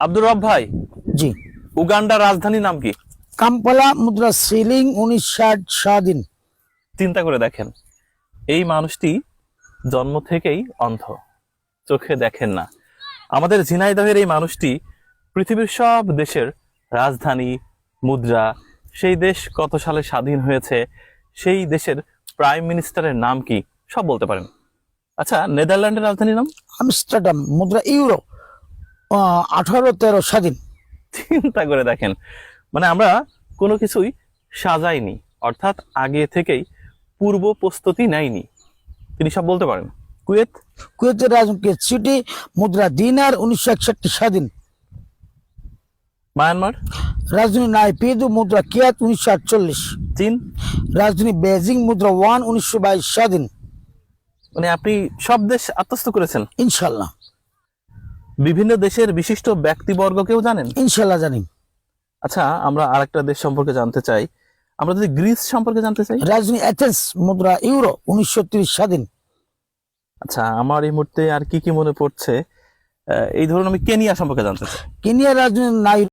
আব্দুর রব ভাই, জি। উগান্ডার রাজধানীর নাম কি? কাম্পালা, মুদ্রা সিলিং 1960 স্বাধীন। চিন্তা করে দেখেন, এই মানুষটি জন্ম থেকেই অন্ধ, চোখে দেখেন না। আমাদের ঝিনাইদহের এই মানুষটি পৃথিবীর সব দেশের রাজধানী, মুদ্রা, সেই দেশ কত সালে স্বাধীন হয়েছে, সেই দেশের প্রাইম মিনিস্টারের নাম কি, সব বলতে পারেন। আচ্ছা, নেদারল্যান্ডের রাজধানীর নাম? আমস্টারডাম, মুদ্রা ইউরো 1813 স্বাধীন। চিন্তা করে দেখেন, মানে আমরা কোনো কিছুই সাজাইনি, অর্থাৎ আগে থেকেই পূর্ব প্রস্তুতি নেয়নি, তিনি সব বলতে পারেন। কুয়েত? কুয়েতের রাজধানী সিটি, মুদ্রা দিনার 1961 স্বাধীন। মায়ানমার? রাজধানী নাইপিদু, মুদ্রা কিয়াত 1948। চীন? রাজধানী বেজিং, মুদ্রা ওয়ান 1922 স্বাধীন। মানে আপনি সব দেশ আত্মস্থ করেছেন। ইনশাল্লাহ। বিভিন্ন দেশের বিশিষ্ট ব্যক্তিবর্গকেও জানেন? ইনশাল্লাহ জানি। আচ্ছা, আমরা আরেকটা দেশ সম্পর্কে জানতে চাই, আমরা যদি গ্রিস সম্পর্কে জানতে চাই। রাজধানী এথেন্স, মুদ্রা ইউরো 1930 স্বাধীন। আচ্ছা, আমার এই মুহূর্তে আর কি কি মনে পড়ছে, এই ধরুন আমি কেনিয়া সম্পর্কে জানতে চাই। কেনিয়ার রাজধানী